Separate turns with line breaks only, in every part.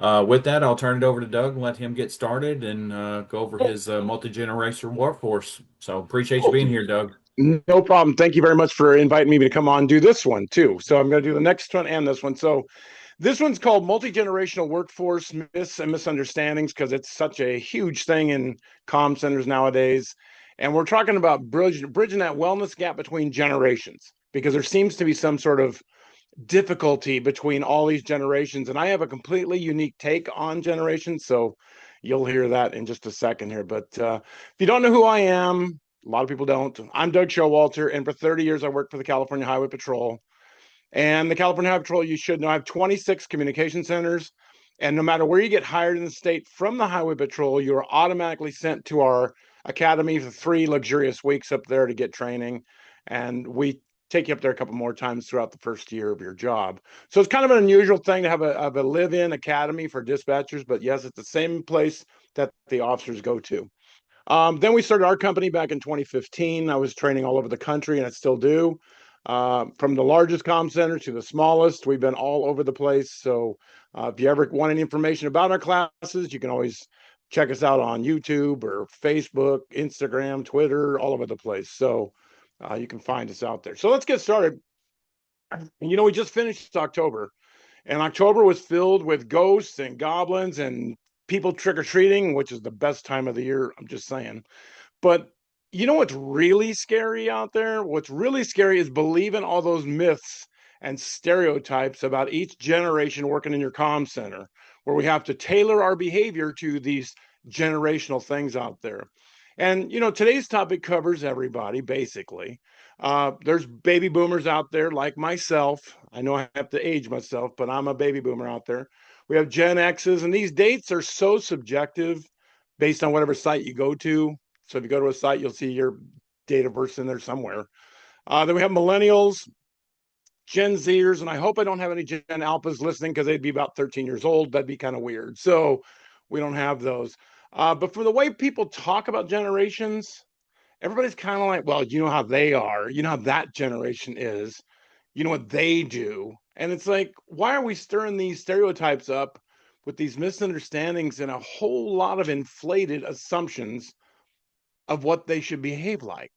With that, I'll turn it over to Doug and let him get started and go over his multi-generational workforce. So appreciate you
Oh,
being here, Doug.
no problem. Thank you very much for inviting me to come on and do this one too. So I'm going to do the next one and this one. So this one's called multi-generational workforce myths and misunderstandings because it's such a huge thing in comm centers nowadays. And we're talking about bridging that wellness gap between generations because there seems to be some sort of difficulty between all these generations. And I have a completely unique take on generations. So you'll hear that in just a second here. But if you don't know who I am, a lot of people don't. I'm Doug Showalter, and for 30 years I worked for the California Highway Patrol. And the California Highway Patrol, you should know, I have 26 communication centers. And no matter where you get hired in the state from the Highway Patrol, you are automatically sent to our academy for 3 luxurious weeks up there to get training. And we take you up there a couple more times throughout the first year of your job. So it's kind of an unusual thing to have a live-in academy for dispatchers, but yes, it's the same place that the officers go to. Then we started our company back in 2015. I was training all over the country, and I still do. From the largest comm center to the smallest, we've been all over the place. So if you ever want any information about our classes, you can always check us out on YouTube or Facebook, Instagram, Twitter, all over the place. So you can find us out there. So let's get started. And we just finished October, and October was filled with ghosts and goblins and people trick or treating, which is the best time of the year. I'm just saying. But you know what's really scary out there? What's really scary is believing all those myths and stereotypes about each generation working in your comm center, where we have to tailor our behavior to these generational things out there. And today's topic covers everybody basically. There's baby boomers out there like myself. I know I have to age myself, but I'm a baby boomer out there. We have Gen X's, and these dates are so subjective based on whatever site you go to. So if you go to a site, you'll see your date of birth in there somewhere. Then we have millennials, Gen Zers, and I hope I don't have any Gen Alphas listening because they'd be about 13 years old. That'd be kind of weird. So we don't have those. But for the way people talk about generations, everybody's kind of like, well, you know how they are. You know how that generation is. You know what they do. And it's like, why are we stirring these stereotypes up with these misunderstandings and a whole lot of inflated assumptions of what they should behave like?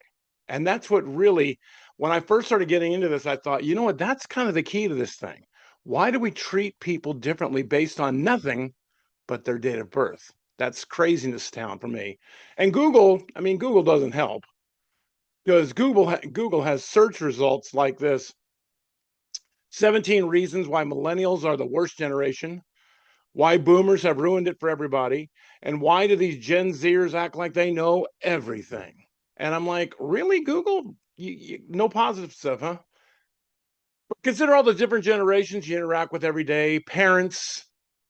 And that's what really, when I first started getting into this, I thought, you know what, that's kind of the key to this thing. Why do we treat people differently based on nothing but their date of birth? That's craziness town for me. And Google, I mean, Google doesn't help because Google has search results like this: 17 reasons why millennials are the worst generation, why boomers have ruined it for everybody, and why do these Gen Zers act like they know everything? And I'm like, really, Google? No positive stuff, huh? But consider all the different generations you interact with every day: parents,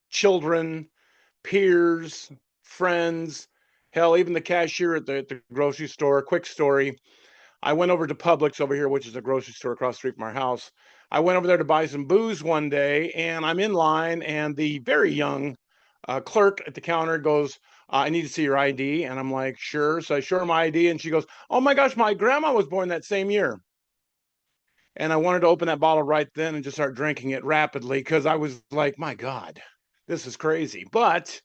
children, peers, friends, hell, even the cashier at the grocery store. Quick story: I went over to Publix over here, which is a grocery store across the street from our house. I went over there to buy some booze one day, and I'm in line, and the very young clerk at the counter goes, "I need to see your ID." And I'm like, "Sure." So I show her my ID, and she goes, "Oh my gosh, my grandma was born that same year." And I wanted to open that bottle right then and just start drinking it rapidly because I was like, "My God, this is crazy." But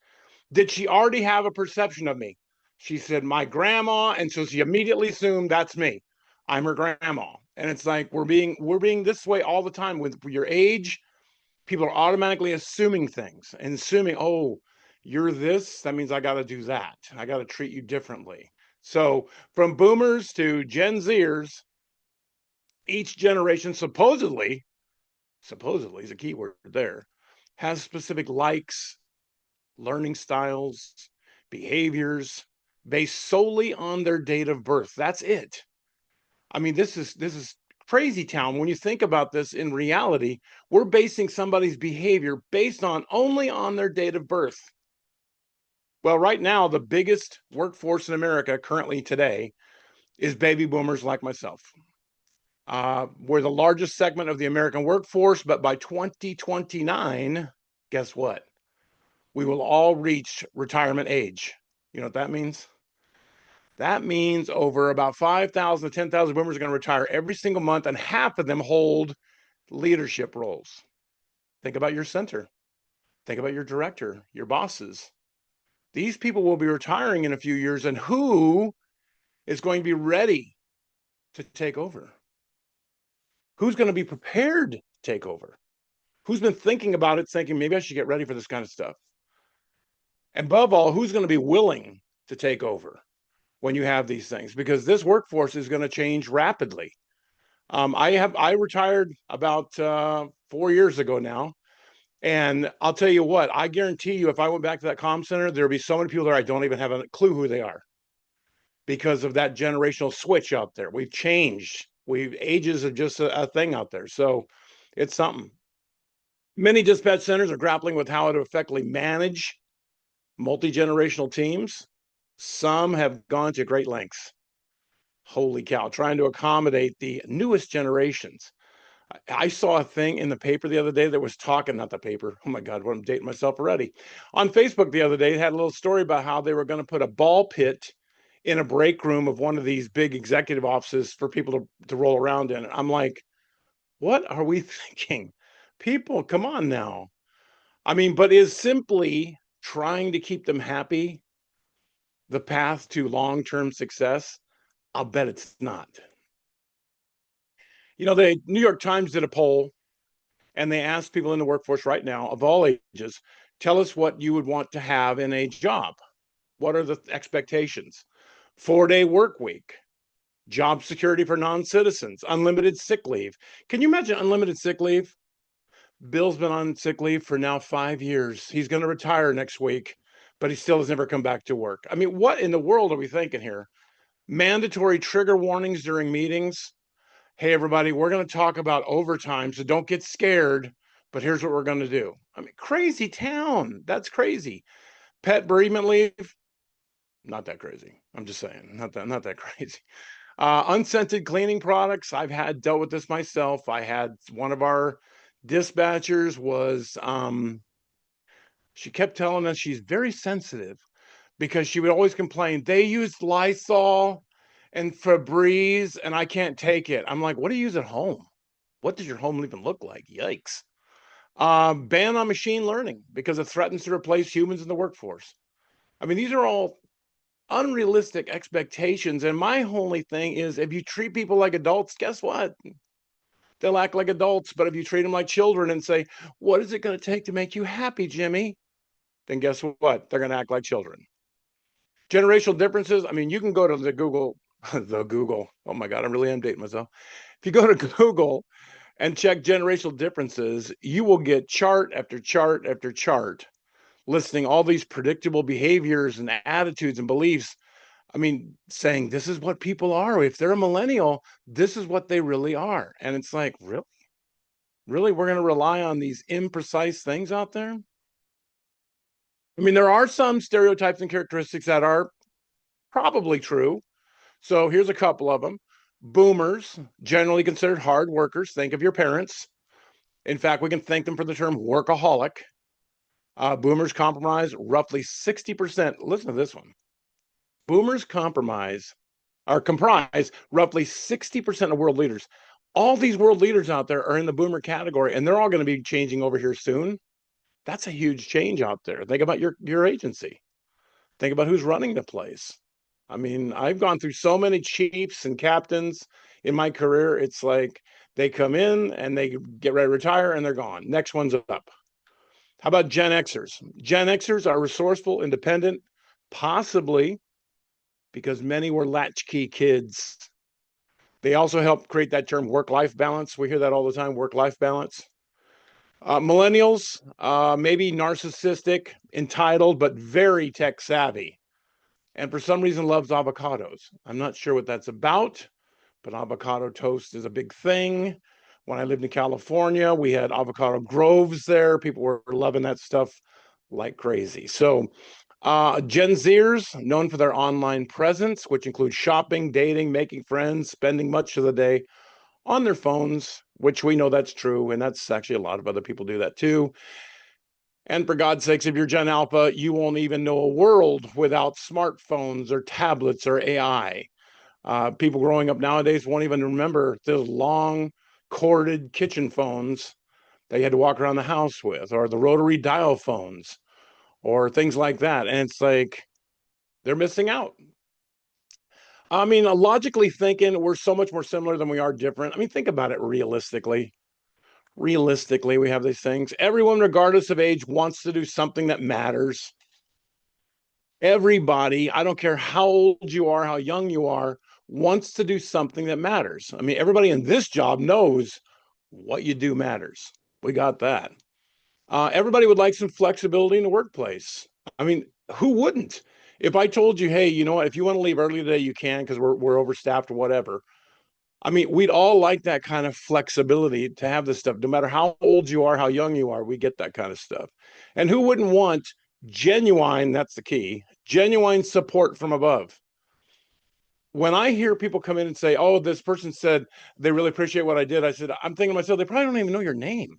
did she already have a perception of me? She said, "My grandma." And so she immediately assumed that's me. I'm her grandma. And it's like we're being this way all the time with your age. People are automatically assuming things and assuming, oh, you're this, that means I got to do that. I got to treat you differently. So from boomers to Gen Zers, each generation supposedly is a key word there, has specific likes, learning styles, behaviors based solely on their date of birth. That's it. I mean, this is crazy town. When you think about this in reality, we're basing somebody's behavior based on only on their date of birth. Well, right now, the biggest workforce in America currently today is baby boomers like myself. We're the largest segment of the American workforce, but by 2029, guess what? We will all reach retirement age. You know what that means? That means over about 5,000 to 10,000 boomers are going to retire every single month, and half of them hold leadership roles. Think about your center. Think about your director, your bosses. These people will be retiring in a few years, and who is going to be ready to take over? Who's going to be prepared to take over? Who's been thinking about it, thinking maybe I should get ready for this kind of stuff? And above all, who's going to be willing to take over when you have these things? Because this workforce is going to change rapidly. I retired about 4 years ago now, and I'll tell you what, I guarantee you, if I went back to that comm center, there'd be so many people there I don't even have a clue who they are because of that generational switch out there. We've changed. We've ages are just a thing out there, so it's something. Many dispatch centers are grappling with how to effectively manage multi-generational teams. Some have gone to great lengths. Holy cow, trying to accommodate the newest generations. I saw a thing in the paper the other day that was talking, not the paper. Oh my God, what I'm dating myself already. On Facebook the other day, it had a little story about how they were going to put a ball pit in a break room of one of these big executive offices for people to roll around in. I'm like, what are we thinking? People, come on now. I mean, but is simply trying to keep them happy the path to long-term success? I'll bet it's not. You know, the New York Times did a poll and they asked people in the workforce right now of all ages, tell us what you would want to have in a job. What are the expectations? 4-day work week, job security for non-citizens, unlimited sick leave. Can you imagine unlimited sick leave? Bill's been on sick leave for now 5 years. He's going to retire next week, but he still has never come back to work. I mean, what in the world are we thinking here? Mandatory trigger warnings during meetings. Hey, everybody, we're going to talk about overtime, so don't get scared, but here's what we're going to do. I mean, crazy town. That's crazy. Pet bereavement leave. Not that crazy. I'm just saying, not that crazy. Unscented cleaning products. I've had dealt with this myself. I had one of our dispatchers was she kept telling us she's very sensitive because she would always complain they used Lysol and Febreze and I can't take it. I'm like, what do you use at home? What does your home even look like? Yikes. Ban on machine learning because it threatens to replace humans in the workforce. I mean, these are all unrealistic expectations. And my only thing is if you treat people like adults, guess what? They'll act like adults. But if you treat them like children and say, what is it going to take to make you happy, Jimmy? Then guess what? They're going to act like children. Generational differences. I mean, you can go to the Google, the Google. Oh my God, I really am dating myself. If you go to Google and check generational differences, you will get chart after chart after chart listing all these predictable behaviors and attitudes and beliefs. I mean, saying this is what people are. If they're a millennial, this is what they really are. And it's like, really? Really? We're going to rely on these imprecise things out there? I mean, there are some stereotypes and characteristics that are probably true. So here's a couple of them. Boomers, generally considered hard workers. Think of your parents. In fact, we can thank them for the term workaholic. Boomers compromise roughly 60%. Listen to this one. Boomers comprise roughly 60% of world leaders. All these world leaders out there are in the boomer category, and they're all going to be changing over here soon. That's a huge change out there. Think about your agency. Think about who's running the place. I mean, I've gone through so many chiefs and captains in my career. It's like they come in and they get ready to retire and they're gone. Next one's up. How about Gen Xers? Gen Xers are resourceful, independent, possibly because many were latchkey kids. They also help create that term work-life balance. We hear that all the time, work-life balance. Millennials, maybe narcissistic, entitled, but very tech savvy. And for some reason loves avocados. I'm not sure what that's about, but avocado toast is a big thing. When I lived in California, we had avocado groves there. People were loving that stuff like crazy. So Gen Zers, known for their online presence, which includes shopping, dating, making friends, spending much of the day on their phones, which we know that's true. And that's actually a lot of other people do that too. And for God's sakes, if you're Gen Alpha, you won't even know a world without smartphones or tablets or AI. People growing up nowadays won't even remember those long corded kitchen phones that you had to walk around the house with, or the rotary dial phones, or things like that. And it's like they're missing out. I mean, logically thinking, we're so much more similar than we are different. I mean, think about it realistically. Realistically, we have these things. Everyone, regardless of age, wants to do something that matters. Everybody, I don't care how old you are, how young you are, wants to do something that matters. I mean, everybody in this job knows what you do matters. We got that. Everybody would like some flexibility in the workplace. I mean, who wouldn't? If I told you, hey, you know what, if you want to leave early today, you can because we're overstaffed or whatever. I mean, we'd all like that kind of flexibility to have this stuff. No matter how old you are, how young you are, we get that kind of stuff. And who wouldn't want genuine, that's the key, genuine support from above? When I hear people come in and say, oh, this person said they really appreciate what I did, I said, I'm thinking to myself, they probably don't even know your name.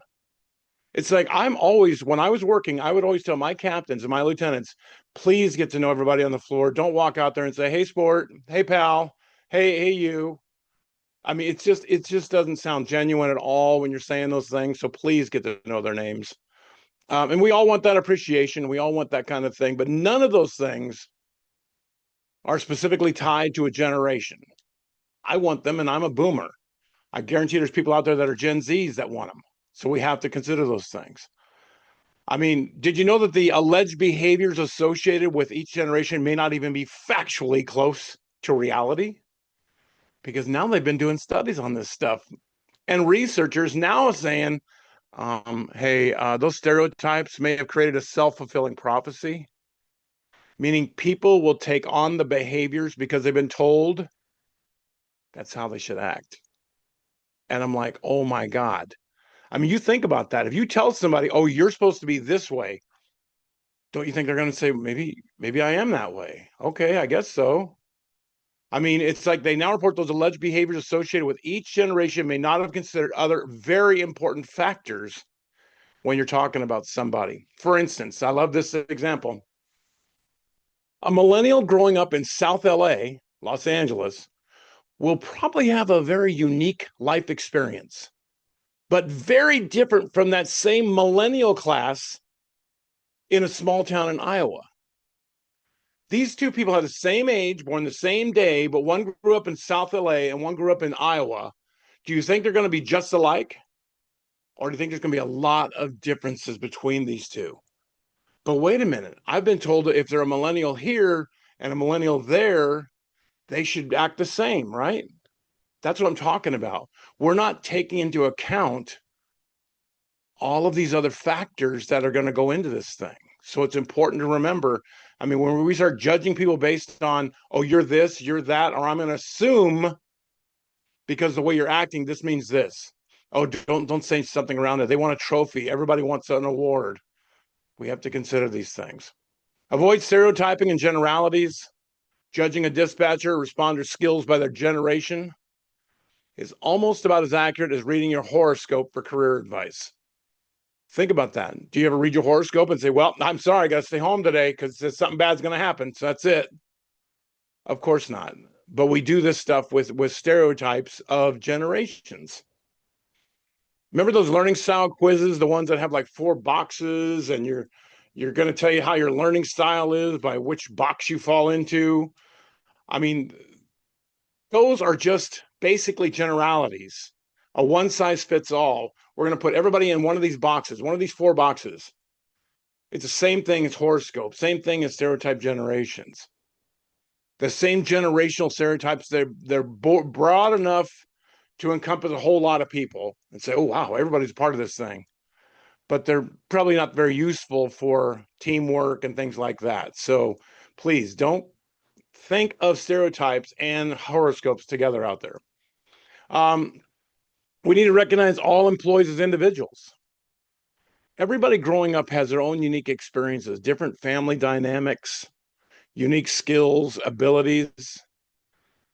It's like I'm always, when I was working, I would always tell my captains and my lieutenants, please get to know everybody on the floor. Don't walk out there and say, hey, sport, hey, pal, hey, you. I mean, it just doesn't sound genuine at all when you're saying those things. So please get to know their names. And we all want that appreciation. We all want that kind of thing, but none of those things are specifically tied to a generation. I want them, and I'm a boomer. I guarantee there's people out there that are Gen Zs that want them. So we have to consider those things. I mean, did you know that the alleged behaviors associated with each generation may not even be factually close to reality? Because now they've been doing studies on this stuff. And researchers now are saying, hey, those stereotypes may have created a self-fulfilling prophecy, meaning people will take on the behaviors because they've been told that's how they should act. And I'm like, oh my God. I mean, you think about that. If you tell somebody, oh, you're supposed to be this way, don't you think they're going to say, maybe I am that way? Okay, I guess so. I mean, it's like they now report those alleged behaviors associated with each generation may not have considered other very important factors when you're talking about somebody. For instance, I love this example. A millennial growing up in South LA, Los Angeles, will probably have a very unique life experience, but very different from that same millennial class in a small town in Iowa. These two people had the same age, born the same day, but one grew up in South LA and one grew up in Iowa. Do you think they're going to be just alike? Or do you think there's going to be a lot of differences between these two? But wait a minute. I've been told that if they're a millennial here and a millennial there, they should act the same, right? That's what I'm talking about. We're not taking into account all of these other factors that are going to go into this thing. So it's important to remember. I mean, when we start judging people based on, oh, you're this, you're that, or I'm going to assume because the way you're acting, this means this. Oh, don't say something around it. They want a trophy. Everybody wants an award. We have to consider these things. Avoid stereotyping and generalities. Judging a dispatcher or responder's skills by their generation is almost about as accurate as reading your horoscope for career advice. Think about that. Do you ever read your horoscope and say, well, I'm sorry, I got to stay home today because something bad's going to happen. So that's it. Of course not. But we do this stuff with stereotypes of generations. Remember those learning style quizzes, the ones that have like 4 boxes and you're going to tell you how your learning style is by which box you fall into. I mean, those are just basically generalities. A one size fits all. We're going to put everybody in one of these boxes, one of these 4 boxes. It's the same thing as horoscope, same thing as stereotype generations. The same generational stereotypes, they're broad enough to encompass a whole lot of people and say, oh, wow, everybody's part of this thing. But they're probably not very useful for teamwork and things like that. So please don't think of stereotypes and horoscopes together out there. We need to recognize all employees as individuals. Everybody growing up has their own unique experiences, different family dynamics, unique skills, abilities.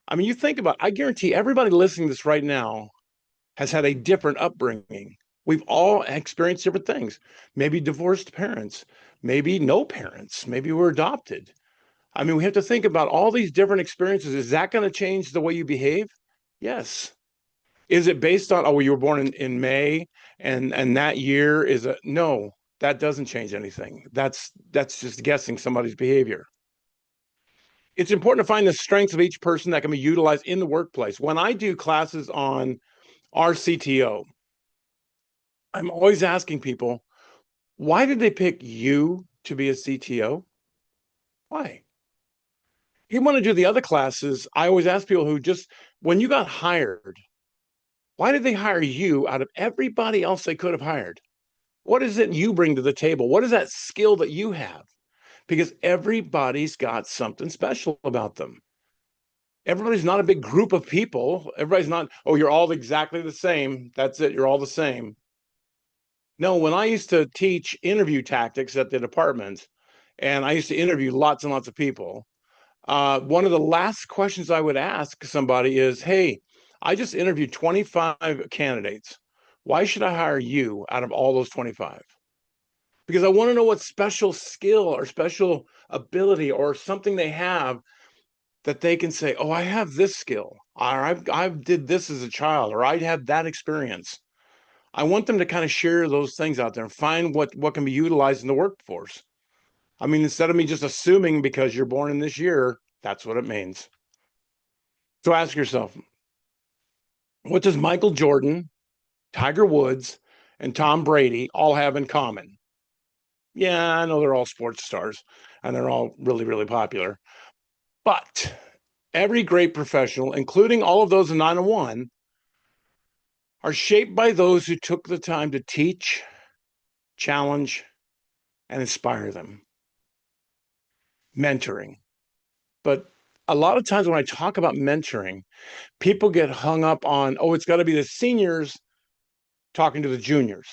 I mean, you think about it, I guarantee everybody listening to this right now has had a different upbringing. We've all experienced different things. Maybe divorced parents, maybe no parents, maybe we're adopted. I mean, we have to think about all these different experiences. Is that going to change the way you behave? Yes. Is it based on, oh, you were born in May and that year is a no, that doesn't change anything. That's just guessing somebody's behavior. It's important to find the strengths of each person that can be utilized in the workplace. When I do classes on our CTO, I'm always asking people, why did they pick you to be a CTO? Why? You want to do the other classes, I always ask people who just, when you got hired, why did they hire you out of everybody else they could have hired? What is it you bring to the table? What is that skill that you have? Because everybody's got something special about them. Everybody's not a big group of people. Everybody's not, oh, you're all exactly the same. That's it. You're all the same. No, when I used to teach interview tactics at the department, and I used to interview lots and lots of people, one of the last questions I would ask somebody is, hey, I just interviewed 25 candidates. Why should I hire you out of all those 25? Because I want to know what special skill or special ability or something they have that they can say, oh, I have this skill, or I did this as a child, or I had that experience. I want them to kind of share those things out there and find what can be utilized in the workforce. I mean, instead of me just assuming because you're born in this year, that's what it means. So ask yourself, what does Michael Jordan, Tiger Woods, and Tom Brady all have in common? Yeah, I know they're all sports stars and they're all really, really popular. But every great professional, including all of those in 901, are shaped by those who took the time to teach, challenge, and inspire them. Mentoring. But a lot of times when I talk about mentoring, people get hung up on, oh, it's got to be the seniors talking to the juniors.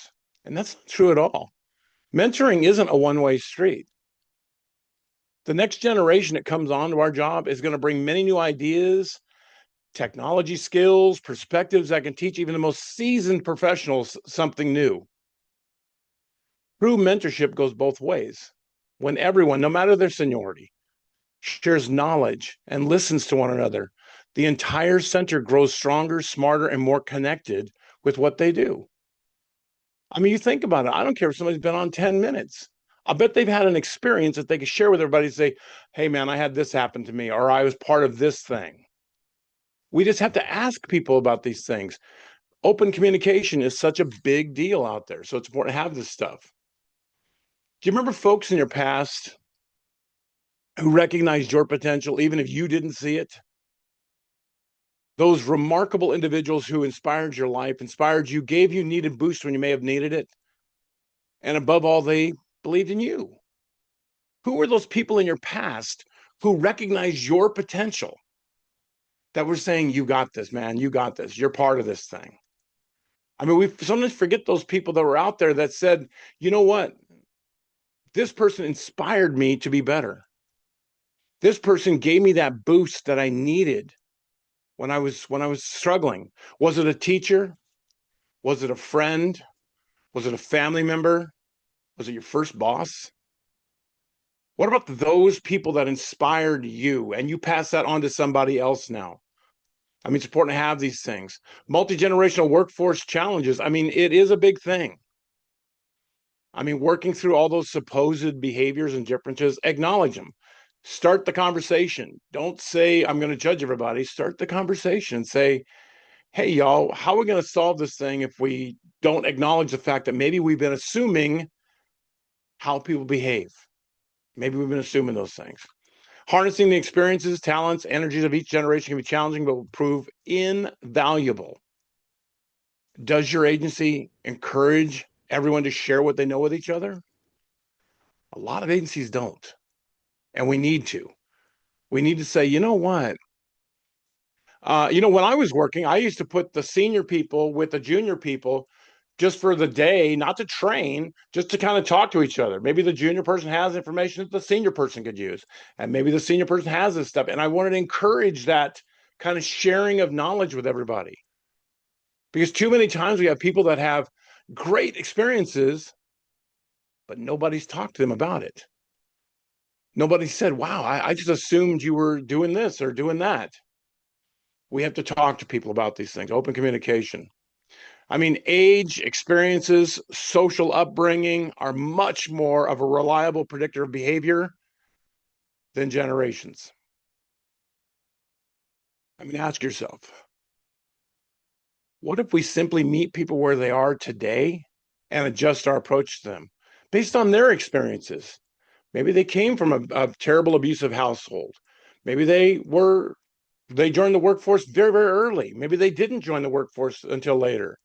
And that's not true at all. Mentoring isn't a one-way street. The next generation that comes on to our job is going to bring many new ideas, technology skills, perspectives that can teach even the most seasoned professionals something new. True mentorship goes both ways. When everyone, no matter their seniority, shares knowledge and listens to one another, the entire center grows stronger, smarter, and more connected with what they do. I mean, you think about it. I don't care if somebody's been on 10 minutes. I bet they've had an experience that they can share with everybody, say, hey, man, I had this happen to me, or I was part of this thing. We just have to ask people about these things. Open communication is such a big deal out there. So it's important to have this stuff. Do you remember folks in your past who recognized your potential, even if you didn't see it? Those remarkable individuals who inspired your life, inspired you, gave you needed boost when you may have needed it. And above all, they believed in you. Who were those people in your past who recognized your potential that were saying, you got this, man, you got this, you're part of this thing? I mean, we sometimes forget those people that were out there that said, you know what? This person inspired me to be better. This person gave me that boost that I needed when I was struggling. Was it a teacher? Was it a friend? Was it a family member? Was it your first boss? What about those people that inspired you and you pass that on to somebody else now? I mean, it's important to have these things. Multi-generational workforce challenges. I mean, it is a big thing. I mean, working through all those supposed behaviors and differences, acknowledge them. Start the conversation. Don't say, I'm going to judge everybody. Start the conversation. Say, hey, y'all, how are we going to solve this thing if we don't acknowledge the fact that maybe we've been assuming how people behave? Maybe we've been assuming those things. Harnessing the experiences, talents, energies of each generation can be challenging, but will prove invaluable. Does your agency encourage everyone to share what they know with each other? A lot of agencies don't. And we need to. We need to say, you know what? When I was working, I used to put the senior people with the junior people just for the day, not to train, just to kind of talk to each other. Maybe the junior person has information that the senior person could use, and maybe the senior person has this stuff. And I wanted to encourage that kind of sharing of knowledge with everybody. Because too many times we have people that have great experiences, but nobody's talked to them about it. Nobody said, wow, I just assumed you were doing this or doing that. We have to talk to people about these things, open communication. I mean, age, experiences, social upbringing are much more of a reliable predictor of behavior than generations. I mean, ask yourself, what if we simply meet people where they are today and adjust our approach to them based on their experiences? Maybe they came from a terrible abusive household. Maybe they joined the workforce very, very early. Maybe they didn't join the workforce until later.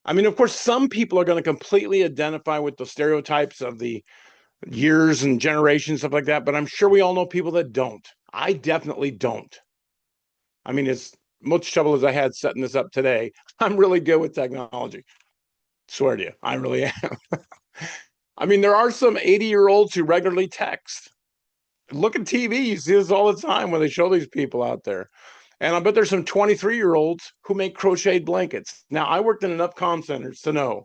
I mean, of course, some people are going to completely identify with the stereotypes of the years and generations, stuff like that. But I'm sure we all know people that don't. I definitely don't. I mean, as much trouble as I had setting this up today, I'm really good with technology. Swear to you, I really am. I mean, there are some 80-year-olds who regularly text. Look at TV, you see this all the time when they show these people out there. And I bet there's some 23-year-olds who make crocheted blankets. Now, I worked in enough comm centers to know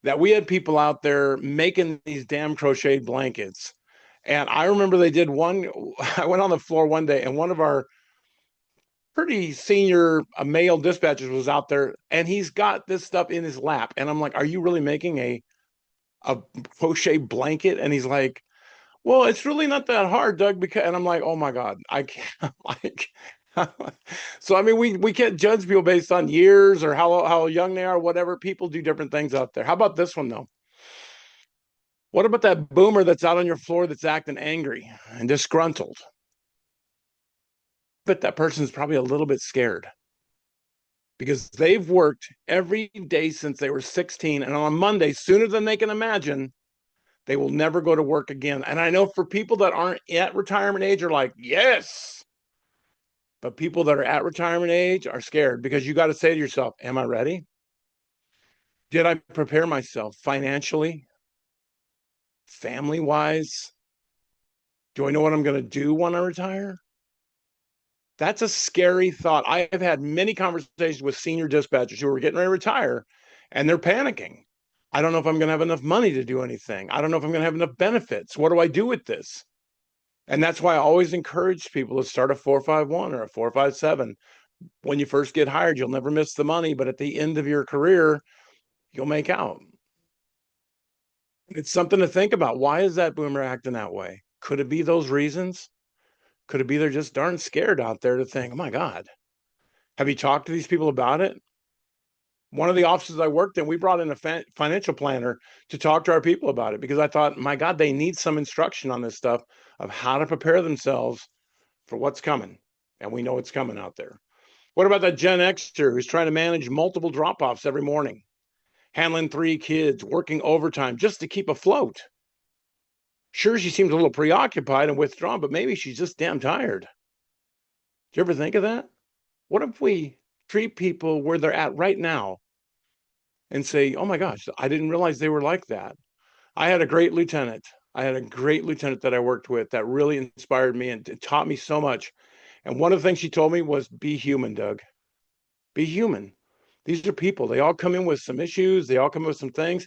that we had people out there making these damn crocheted blankets. And I remember they did one. I went on the floor one day, and one of our pretty senior male dispatchers was out there, and he's got this stuff in his lap. And I'm like, "Are you really making a crochet blanket?" And he's like, "Well, it's really not that hard, Doug." Because, and I'm like, "Oh my God, I can't." Like, so I mean, we can't judge people based on years or how young they are, whatever. People do different things out there. How about this one though? What about that boomer that's out on your floor that's acting angry and disgruntled? But that person's probably a little bit scared because they've worked every day since they were 16. And on Monday, sooner than they can imagine, they will never go to work again. And I know for people that aren't at retirement age are like, yes. But people that are at retirement age are scared because you got to say to yourself, am I ready? Did I prepare myself financially, family wise? Do I know what I'm going to do when I retire? That's a scary thought. I have had many conversations with senior dispatchers who are getting ready to retire and they're panicking. I don't know if I'm going to have enough money to do anything. I don't know if I'm going to have enough benefits. What do I do with this? And that's why I always encourage people to start a 451 or a 457. When you first get hired, you'll never miss the money, but at the end of your career, you'll make out. It's something to think about. Why is that boomer acting that way? Could it be those reasons? Could it be they're just darn scared out there to think, oh my God, have you talked to these people about it? One of the offices I worked in, we brought in a financial planner to talk to our people about it because I thought, my God, they need some instruction on this stuff of how to prepare themselves for what's coming. And we know it's coming out there. What about that Gen Xer who's trying to manage multiple drop offs every morning, handling 3 kids, working overtime just to keep afloat? Sure, she seems a little preoccupied and withdrawn, but maybe she's just damn tired. Do you ever think of that? What if we treat people where they're at right now and say, oh my gosh, I didn't realize they were like that. I had a great lieutenant. I had a great lieutenant that I worked with that really inspired me and taught me so much. And one of the things she told me was be human, Doug. Be human. These are people. They all come in with some issues. They all come in with some things.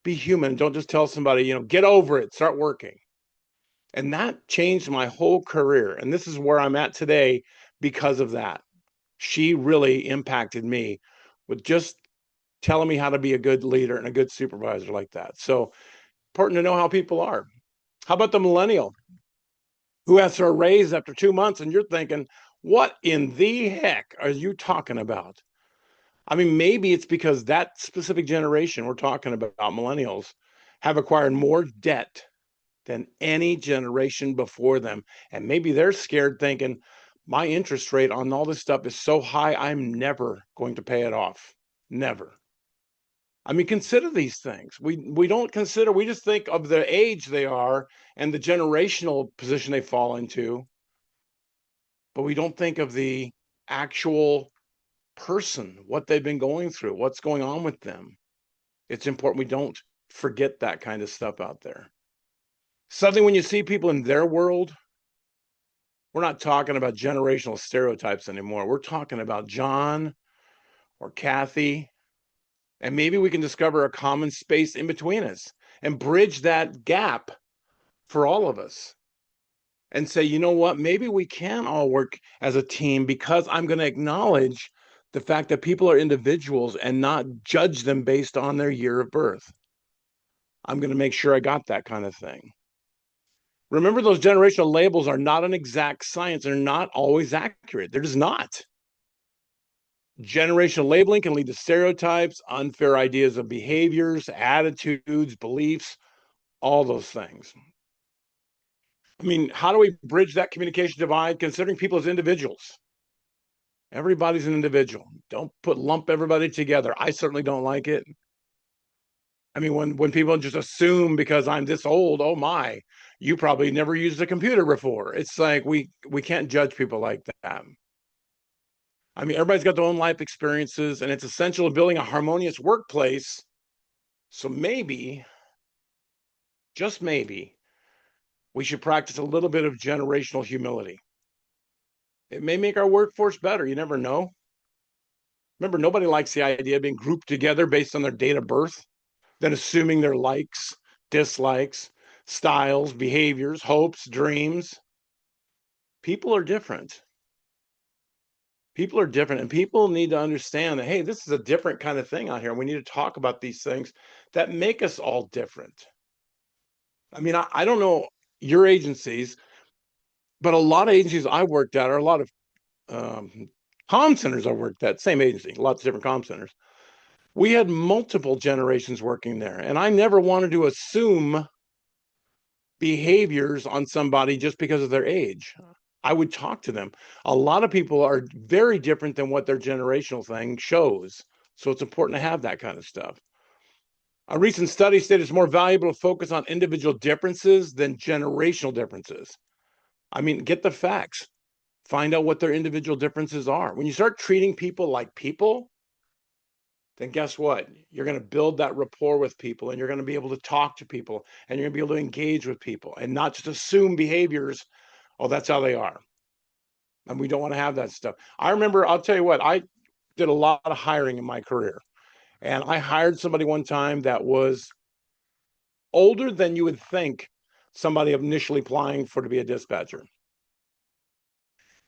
Be human. Don't just tell somebody, get over it, start working. And that changed my whole career. And this is where I'm at today because of that. She really impacted me with just telling me how to be a good leader and a good supervisor like that. So important to know how people are. How about the millennial who asks for a raise after 2 months and you're thinking, what in the heck are you talking about? I mean, maybe it's because that specific generation we're talking about, millennials, have acquired more debt than any generation before them. And maybe they're scared thinking, my interest rate on all this stuff is so high, I'm never going to pay it off. Never. I mean, consider these things. We don't consider, we just think of the age they are and the generational position they fall into, but we don't think of the actual person, what they've been going through, what's going on with them. It's important we don't forget that kind of stuff out there. Suddenly, when you see people in their world, we're not talking about generational stereotypes anymore. We're talking about John or Kathy, and maybe we can discover a common space in between us and bridge that gap for all of us. and say, you know what, maybe we can all work as a team because I'm going to acknowledge the fact that people are individuals and not judge them based on their year of birth. I'm going to make sure I got that kind of thing. Remember, those generational labels are not an exact science. They're not always accurate. They're just not. Generational labeling can lead to stereotypes, unfair ideas of behaviors, attitudes, beliefs, all those things. I mean, how do we bridge that communication divide considering people as individuals? Everybody's an individual. Don't lump everybody together. I certainly don't like it. I mean, when people just assume because I'm this old, oh my, you probably never used a computer before. It's like we can't judge people like that. I mean, everybody's got their own life experiences, and it's essential to building a harmonious workplace. So maybe, just maybe, we should practice a little bit of generational humility. It may make our workforce better. You never know. Remember, nobody likes the idea of being grouped together based on their date of birth, then assuming their likes, dislikes, styles, behaviors, hopes, dreams. People are different. People are different, and people need to understand that, hey, this is a different kind of thing out here. We need to talk about these things that make us all different. I mean, I don't know your agencies, but a lot of agencies I worked at, or a lot of comm centers I worked at, same agency, lots of different comm centers. We had multiple generations working there, and I never wanted to assume behaviors on somebody just because of their age. I would talk to them. A lot of people are very different than what their generational thing shows. So it's important to have that kind of stuff. A recent study stated it's more valuable to focus on individual differences than generational differences. I mean, get the facts, find out what their individual differences are. When you start treating people like people, then guess what? You're going to build that rapport with people, and you're going to be able to talk to people, and you're going to be able to engage with people and not just assume behaviors. Oh, that's how they are. And we don't want to have that stuff. I remember, I'll tell you what, I did a lot of hiring in my career. And I hired somebody one time that was older than you would think somebody initially applying for to be a dispatcher.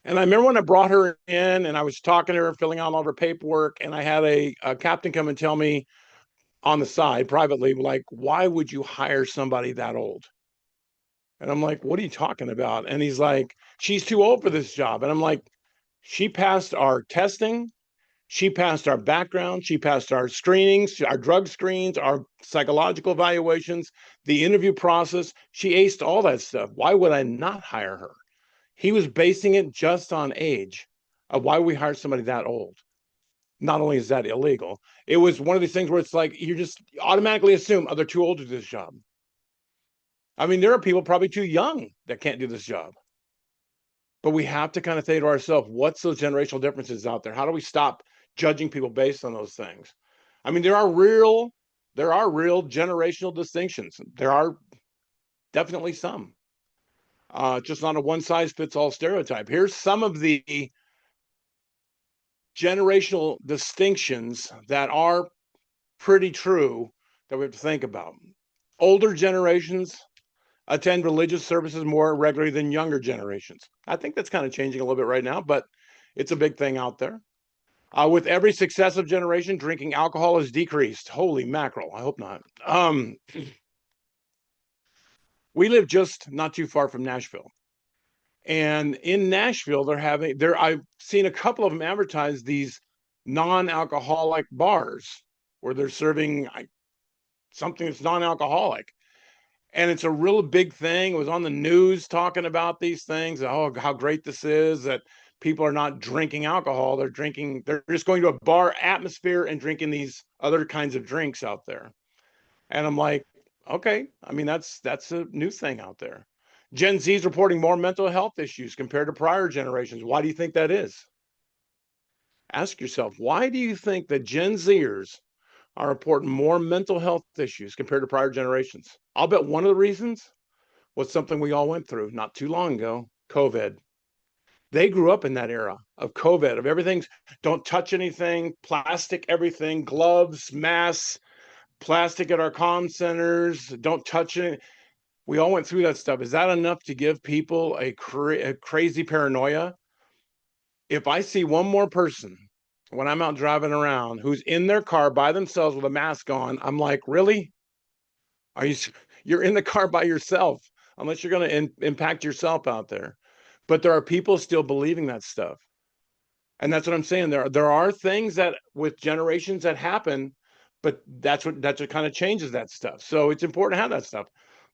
And I remember when I brought her in and I was talking to her, filling out all of her paperwork, and I had a captain come and tell me on the side privately, like, why would you hire somebody that old? And I'm like, what are you talking about? And he's like, she's too old for this job. And I'm like, she passed our testing. She passed our background. She passed our screenings, our drug screens, our psychological evaluations, the interview process. She aced all that stuff. Why would I not hire her? He was basing it just on age of why we hire somebody that old. Not only is that illegal, it was one of these things where it's like you just automatically assume, oh, they're too old to do this job. I mean, there are people probably too young that can't do this job. But we have to kind of say to ourselves, what's those generational differences out there? How do we stop judging people based on those things? I mean, there are real generational distinctions. There are definitely some. Just not a one size fits all stereotype. Here's some of the generational distinctions that are pretty true that we have to think about. Older generations attend religious services more regularly than younger generations. I think that's kind of changing a little bit right now, but it's a big thing out there. With every successive generation, drinking alcohol has decreased. Holy mackerel! I hope not. We live just not too far from Nashville, and in Nashville, I've seen a couple of them advertise these non-alcoholic bars where they're serving something that's non-alcoholic. And it's a real big thing. It was on the news talking about these things. Oh, how great this is that people are not drinking alcohol. They're just going to a bar atmosphere and drinking these other kinds of drinks out there. And I'm like, okay, I mean, that's a new thing out there. Gen Z is reporting more mental health issues compared to prior generations. Why do you think that is? Ask yourself, why do you think that Gen Zers are reporting more mental health issues compared to prior generations? I'll bet one of the reasons was something we all went through not too long ago, COVID. They grew up in that era of COVID, of everything's don't touch anything, plastic everything, gloves, masks, plastic at our comm centers, don't touch it. We all went through that stuff. Is that enough to give people a crazy paranoia? If I see one more person when I'm out driving around who's in their car by themselves with a mask on, I'm like, really? Are you? You're in the car by yourself, unless you're going to impact yourself out there. But there are people still believing that stuff, and that's what I'm saying. There are things that with generations that happen, but that's what kind of changes that stuff. So it's important to have that stuff.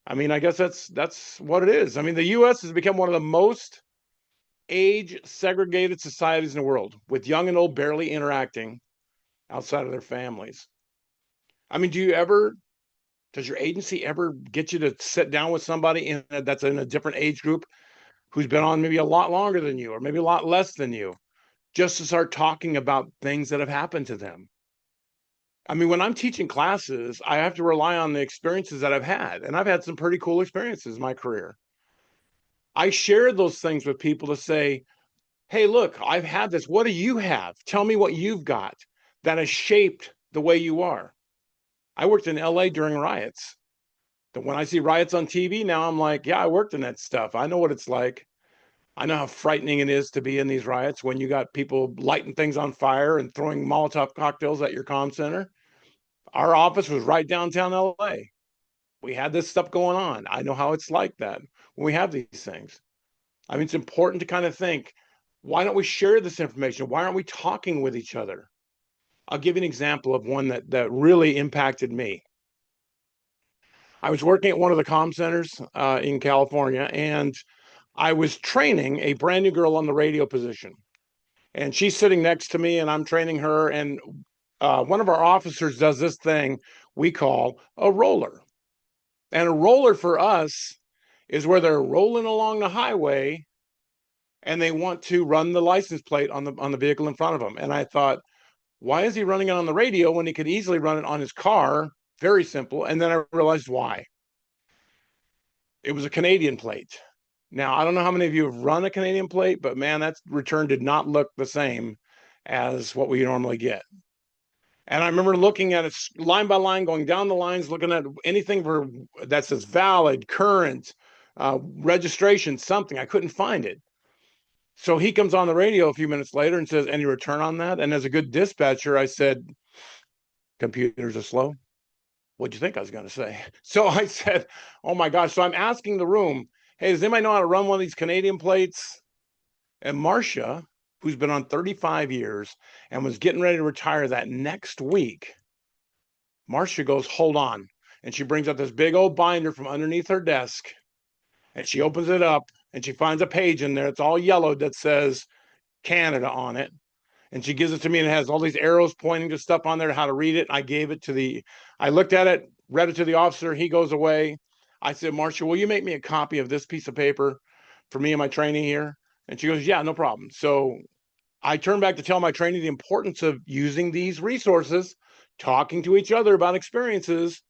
I mean, I guess that's what it is. I mean, the U.S. has become one of the most age segregated societies in the world, with young and old barely interacting outside of their families. I mean, does your agency ever get you to sit down with somebody that's in a different age group who's been on maybe a lot longer than you or maybe a lot less than you, just to start talking about things that have happened to them? I mean, when I'm teaching classes, I have to rely on the experiences that I've had, and I've had some pretty cool experiences in my career. I share those things with people to say, hey, look, I've had this. What do you have? Tell me what you've got that has shaped the way you are. I worked in LA during riots. When I see riots on TV now, I'm like, yeah, I worked in that stuff. I know what it's like. I know how frightening it is to be in these riots when you got people lighting things on fire and throwing Molotov cocktails at your comm center. Our office was right downtown LA. We had this stuff going on. I know how it's like that when we have these things. I mean, it's important to kind of think, why don't we share this information? Why aren't we talking with each other? I'll give you an example of one that really impacted me. I was working at one of the comm centers in California, and I was training a brand new girl on the radio position. And she's sitting next to me, and I'm training her. And one of our officers does this thing we call a roller. And a roller for us is where they're rolling along the highway and they want to run the license plate on the vehicle in front of them. And I thought, why is he running it on the radio when he could easily run it on his car? Very simple. And then I realized why. It was a Canadian plate. Now, I don't know how many of you have run a Canadian plate, but man, that return did not look the same as what we normally get. And I remember looking at it line by line, going down the lines, looking at anything that says valid, current, registration, something. I couldn't find it. So he comes on the radio a few minutes later and says, any return on that? And as a good dispatcher, I said, computers are slow. What'd you think I was going to say? So I said, oh my gosh. So I'm asking the room, hey, does anybody know how to run one of these Canadian plates? And Marcia, who's been on 35 years and was getting ready to retire that next week, Marcia goes, hold on. And she brings up this big old binder from underneath her desk, and she opens it up and she finds a page in there. It's all yellowed that says Canada on it. And she gives it to me and it has all these arrows pointing to stuff on there, how to read it. I looked at it, read it to the officer. He goes away. I said, Marcia, will you make me a copy of this piece of paper for me and my training here? And she goes, yeah, no problem. So I turned back to tell my trainee the importance of using these resources, talking to each other about experiences.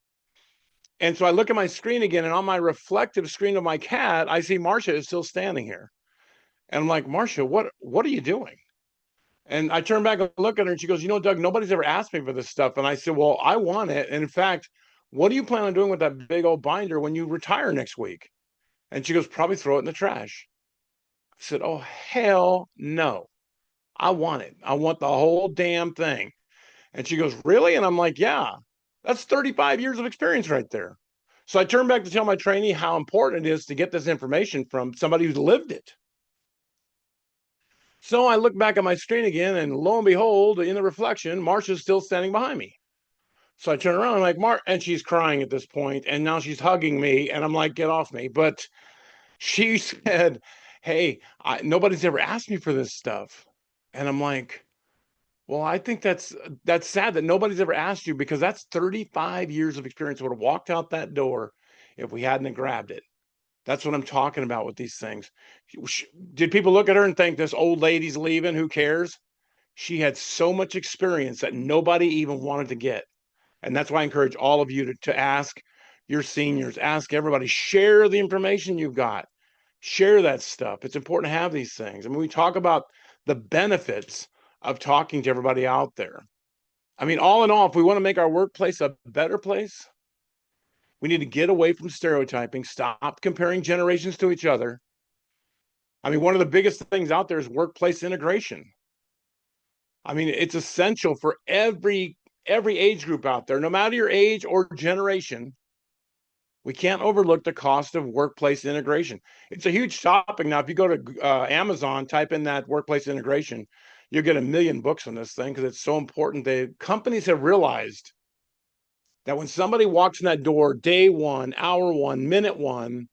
And so I look at my screen again, and on my reflective screen of my cat, I see Marcia is still standing here. And I'm like, Marcia, what are you doing? And I turn back and look at her, and she goes, you know, Doug, nobody's ever asked me for this stuff. And I said, well, I want it. And in fact, what do you plan on doing with that big old binder when you retire next week? And she goes, probably throw it in the trash. I said, oh, hell no. I want it. I want the whole damn thing. And she goes, really? And I'm like, yeah, that's 35 years of experience right there. So I turned back to tell my trainee how important it is to get this information from somebody who's lived it. So I look back at my screen again, and lo and behold, in the reflection, Marcia's still standing behind me. So I turn around, I'm like, Mark, and she's crying at this point, and now she's hugging me, and I'm like, get off me. But she said, hey, nobody's ever asked me for this stuff. And I'm like, well, I think that's sad that nobody's ever asked you, because that's 35 years of experience would have walked out that door if we hadn't grabbed it. That's what I'm talking about with these things. Did people look at her and think this old lady's leaving? Who cares? She had so much experience that nobody even wanted to get. And that's why I encourage all of you to ask your seniors, ask everybody, share the information you've got, share that stuff. It's important to have these things. I mean, we talk about the benefits of talking to everybody out there. I mean, all in all, if we want to make our workplace a better place, We need to get away from stereotyping, stop comparing generations to each other. I mean, one of the biggest things out there is workplace integration. I mean, it's essential for every age group out there, no matter your age or generation. We can't overlook the cost of workplace integration. It's a huge topic. Now, if you go to Amazon, type in that workplace integration, you'll get a million books on this thing because it's so important. The companies have realized that when somebody walks in that door, day one, hour one, minute one,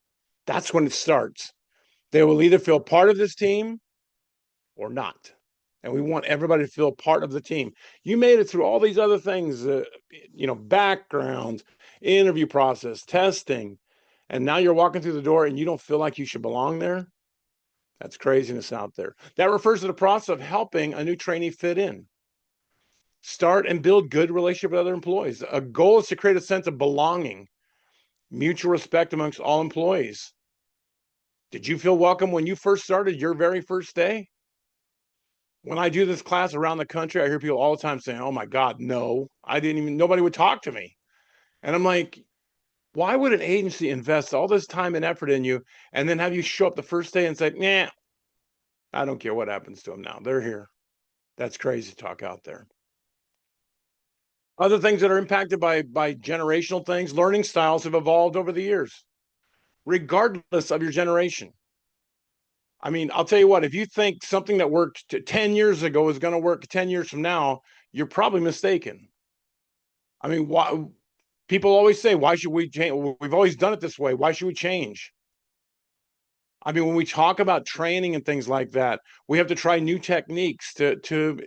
that's when it starts. They will either feel part of this team or not. And we want everybody to feel part of the team. You made it through all these other things, backgrounds, interview process, testing, and now you're walking through the door and you don't feel like you should belong there. That's craziness out there. That refers to the process of helping a new trainee fit in. Start and build good relationship with other employees. A goal is to create a sense of belonging, mutual respect amongst all employees. Did you feel welcome when you first started your very first day? When I do this class around the country, I hear people all the time saying, "Oh my God, no, nobody would talk to me." And I'm like, why would an agency invest all this time and effort in you and then have you show up the first day and say, "Nah, I don't care what happens to them now. They're here." That's crazy talk out there. Other things that are impacted by generational things, learning styles have evolved over the years, regardless of your generation. I mean, I'll tell you what, if you think something that worked 10 years ago is going to work 10 years from now, you're probably mistaken. I mean, why, people always say, why should we change? We've always done it this way. Why should we change? I mean, when we talk about training and things like that, we have to try new techniques to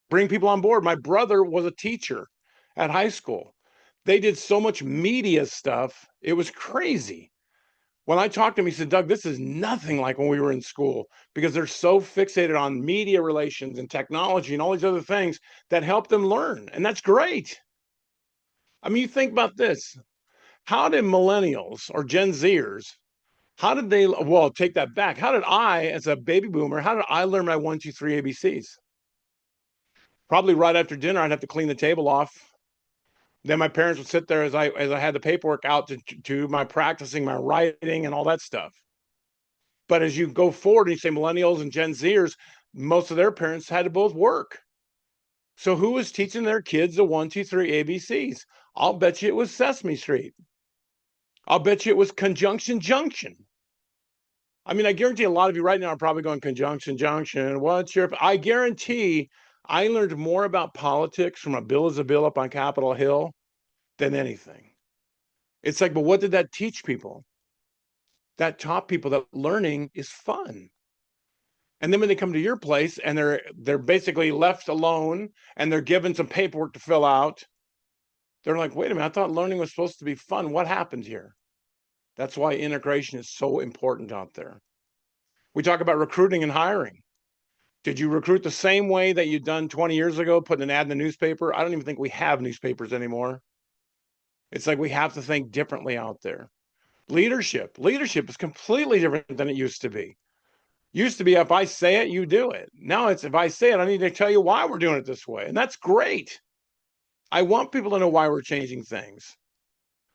bring people on board. My brother was a teacher at high school. They did so much media stuff. It was crazy. When I talked to him, he said, "Doug, this is nothing like when we were in school because they're so fixated on media relations and technology and all these other things that help them learn." And that's great. I mean, you think about this. How did millennials or Gen Zers, how did they, well, take that back. How did I, as a baby boomer, how did I learn my 1, 2, 3 ABCs? Probably right after dinner, I'd have to clean the table off. Then my parents would sit there as I had the paperwork out to my practicing my writing and all that stuff. But as you go forward and you say millennials and Gen Zers, most of their parents had to both work. So who was teaching their kids the 1, 2, 3 ABCs? I'll bet you it was Sesame Street. I'll bet you it was Conjunction Junction. I mean, I guarantee a lot of you right now are probably going Conjunction Junction. What's your? I guarantee I learned more about politics from a Bill is a Bill up on Capitol Hill than anything. It's like, but what did that teach people? That taught people that learning is fun. And then when they come to your place and they're basically left alone and they're given some paperwork to fill out, they're like, wait a minute, I thought learning was supposed to be fun. What happened here? That's why integration is so important out there. We talk about recruiting and hiring. Did you recruit the same way that you'd done 20 years ago, putting an ad in the newspaper? I don't even think we have newspapers anymore. It's like we have to think differently out there. Leadership is completely different than it used to be. Used to be, if I say it, you do it. Now it's, if I say it, I need to tell you why we're doing it this way. And that's great. I want people to know why we're changing things.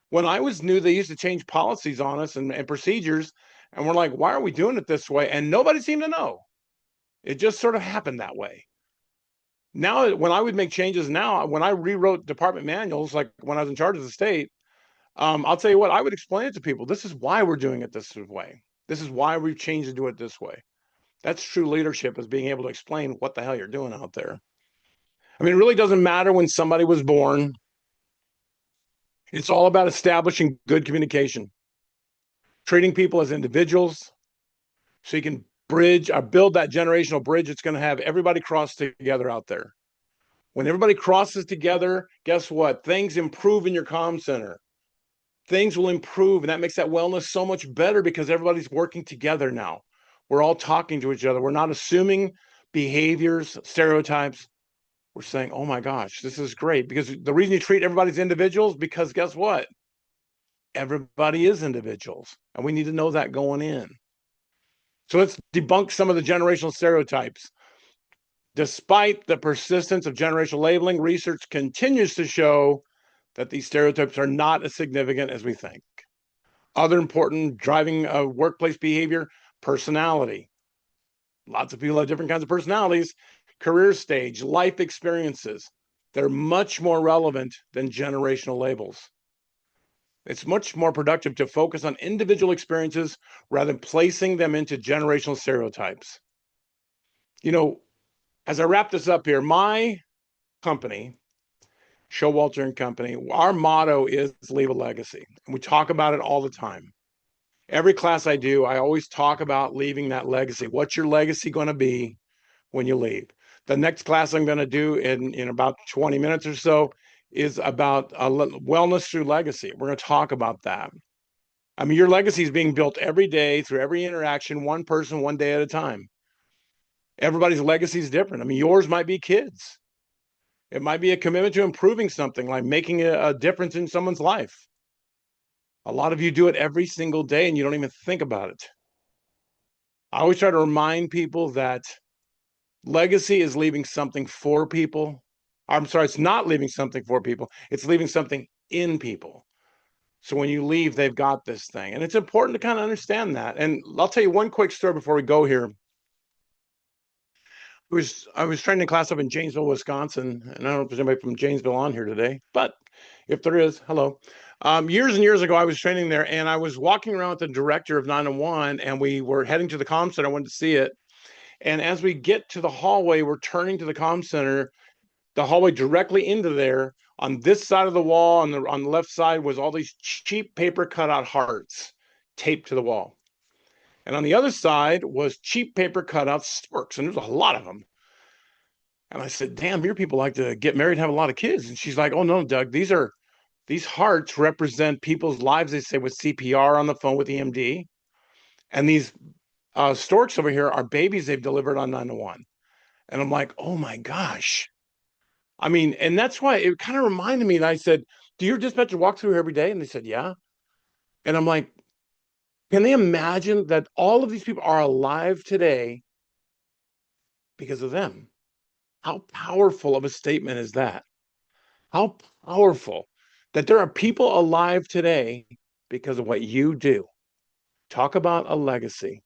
When I was new, they used to change policies on us and procedures. And we're like, why are we doing it this way? And nobody seemed to know. It just sort of happened that way. Now, when I would make changes now, when I rewrote department manuals, like when I was in charge of the state, I'll tell you what, I would explain it to people. This is why we're doing it this way. This is why we've changed to do it this way. That's true leadership, is being able to explain what the hell you're doing out there. I mean, it really doesn't matter when somebody was born. It's all about establishing good communication, treating people as individuals so you can bridge or build that generational bridge. It's going to have everybody cross together out there. When everybody crosses together, guess what? Things improve in your comm center. Things will improve, and that makes that wellness so much better because everybody's working together now. We're all talking to each other. We're not assuming behaviors, stereotypes. We're saying, oh my gosh, this is great. Because the reason you treat everybody as individuals, because guess what? Everybody is individuals, and we need to know that going in. So let's debunk some of the generational stereotypes. Despite the persistence of generational labeling, research continues to show that these stereotypes are not as significant as we think. Other important driving workplace behavior, personality. Lots of people have different kinds of personalities, career stage, life experiences. They're much more relevant than generational labels. It's much more productive to focus on individual experiences rather than placing them into generational stereotypes. You know, as I wrap this up here, my company, Showalter and Company, our motto is leave a legacy. And we talk about it all the time. Every class I do, I always talk about leaving that legacy. What's your legacy going to be when you leave? The next class I'm going to do in about 20 minutes or so is about wellness through legacy. We're going to talk about that. I mean, your legacy is being built every day through every interaction, one person, one day at a time. Everybody's legacy is different. I mean, yours might be kids. It might be a commitment to improving something, like making a difference in someone's life. A lot of you do it every single day and you don't even think about it. I always try to remind people that legacy is leaving something for people. I'm sorry, it's not leaving something for people. It's leaving something in people. So when you leave, they've got this thing. And it's important to kind of understand that. And I'll tell you one quick story before we go here. I was training a class up in Janesville, Wisconsin, and I don't know if there's anybody from Janesville on here today, but if there is, hello. Years and years ago, I was training there, and I was walking around with the director of 911, and we were heading to the comm center. I wanted to see it, and as we get to the hallway, we're turning to the comm center. The hallway directly into there. On this side of the wall, on the left side, was all these cheap paper cutout hearts taped to the wall. And on the other side was cheap paper cutout storks, and there's a lot of them. And I said, damn, your people like to get married and have a lot of kids. And she's like, oh no, Doug, these hearts represent people's lives, they say, with CPR on the phone with EMD. And these storks over here are babies they've delivered on 911. And I'm like, oh my gosh. I mean, and that's why it kind of reminded me that I said, do your dispatcher walk through every day? And they said, yeah. And I'm like, can they imagine that all of these people are alive today because of them? How powerful of a statement is that? How powerful that there are people alive today because of what you do. Talk about a legacy.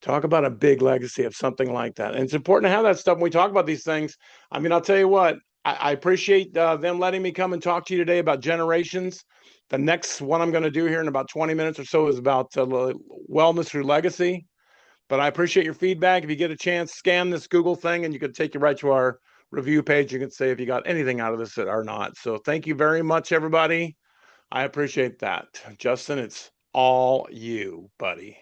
Talk about a big legacy of something like that. And it's important to have that stuff when we talk about these things. I mean, I'll tell you what, I appreciate them letting me come and talk to you today about generations. The next one I'm going to do here in about 20 minutes or so is about wellness through legacy. But I appreciate your feedback. If you get a chance, scan this Google thing and you can take you right to our review page. You can say if you got anything out of this or not. So thank you very much, everybody. I appreciate that. Justin, it's all you, buddy.